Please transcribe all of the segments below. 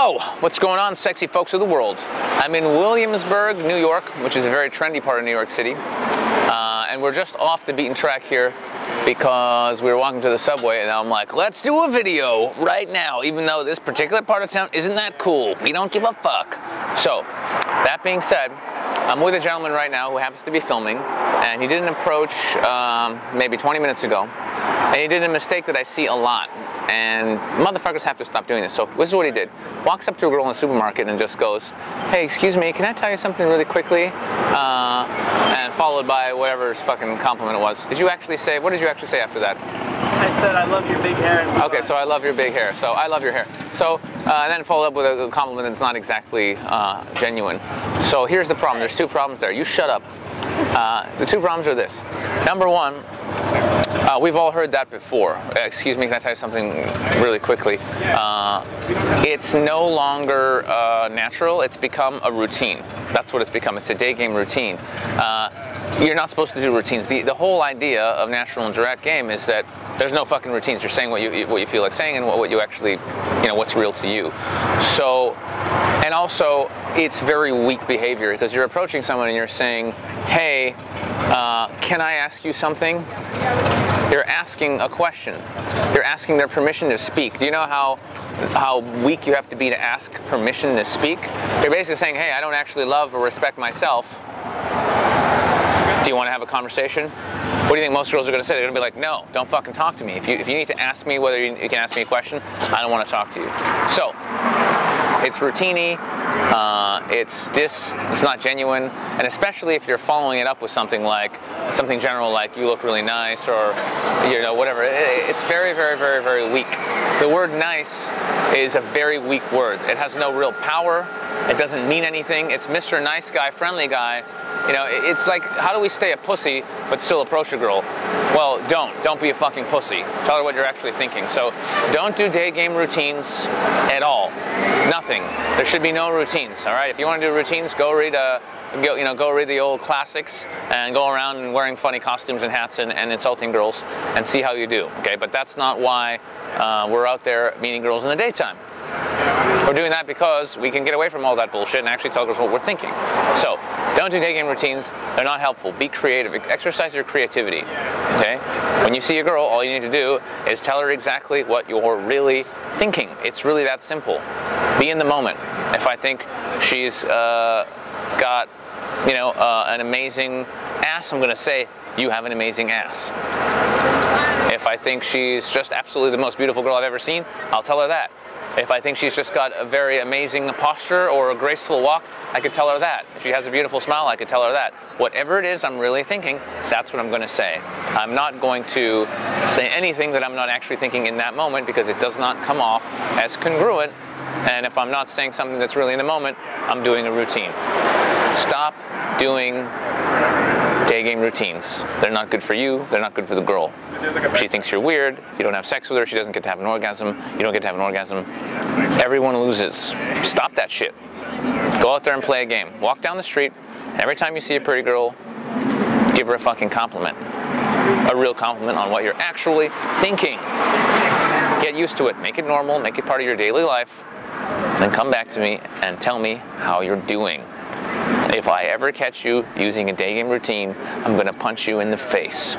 Yo, what's going on, sexy folks of the world? I'm in Williamsburg, New York, which is a very trendy part of New York City. And we're just off the beaten track here because we were walking to the subway and I'm like, let's do a video right now, even though this particular part of town isn't that cool. We don't give a fuck. So, that being said, I'm with a gentleman right now who happens to be filming, and he did an approach maybe 20 minutes ago, and he did a mistake that I see a lot, and motherfuckers have to stop doing this. So this is what he did. Walks up to a girl in the supermarket and just goes, hey, excuse me, can I tell you something really quickly? And followed by whatever fucking compliment it was. Did you actually say, what did you actually say after that? I said, I love your big hair. Okay, so I love your big hair. So I love your hair. So, and then followed up with a compliment that's not exactly genuine. So here's the problem. There's two problems there. You shut up. The two problems are this. Number one, we've all heard that before. Excuse me, can I tell you something really quickly? It's no longer natural. It's become a routine. That's what it's become. It's a day game routine. You're not supposed to do routines. The whole idea of natural and direct game is that there's no fucking routines. You're saying what you feel like saying and what you actually, what's real to you. So, and also, it's very weak behavior because you're approaching someone and you're saying, hey, can I ask you something? You're asking a question. You're asking their permission to speak. Do you know how weak you have to be to ask permission to speak? You're basically saying, hey, I don't actually love or respect myself. Do you want to have a conversation? What do you think most girls are going to say? They're going to be like, no, don't fucking talk to me. If you need to ask me whether you can ask me a question, I don't want to talk to you. So, it's routine-y, it's not genuine, and especially if you're following it up with something general like you look really nice or whatever. It's very, very, very, very weak. The word nice is a very weak word. It has no real power. It doesn't mean anything. It's Mr. Nice Guy, friendly guy. It's like, how do we stay a pussy but still approach a girl? Well, don't be a fucking pussy. Tell her what you're actually thinking. So don't do day game routines at all. Nothing. There should be no routines. All right. If you want to do routines, go read the old classics and go around and wearing funny costumes and hats and insulting girls and see how you do. Okay. But that's not why we're out there meeting girls in the daytime. We're doing that because we can get away from all that bullshit and actually tell girls what we're thinking. So, don't do day game routines. They're not helpful. Be creative. Exercise your creativity. Okay? When you see a girl, all you need to do is tell her exactly what you're really thinking. It's really that simple. Be in the moment. If I think she's got, an amazing ass, I'm going to say, you have an amazing ass. If I think she's just absolutely the most beautiful girl I've ever seen, I'll tell her that. If I think she's just got a very amazing posture or a graceful walk, I could tell her that. If she has a beautiful smile, I could tell her that. Whatever it is I'm really thinking, that's what I'm going to say. I'm not going to say anything that I'm not actually thinking in that moment because it does not come off as congruent. And if I'm not saying something that's really in the moment, I'm doing a routine. Stop doing day game routines. They're not good for you. They're not good for the girl. She thinks you're weird. If you don't have sex with her, she doesn't get to have an orgasm. You don't get to have an orgasm. Everyone loses. Stop that shit. Go out there and play a game. Walk down the street. Every time you see a pretty girl, give her a fucking compliment. A real compliment on what you're actually thinking. Get used to it. Make it normal. Make it part of your daily life. Then come back to me and tell me how you're doing. If I ever catch you using a day game routine, I'm going to punch you in the face.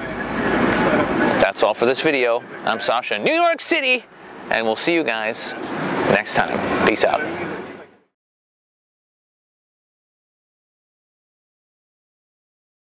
That's all for this video. I'm Sasha in New York City, and we'll see you guys next time. Peace out.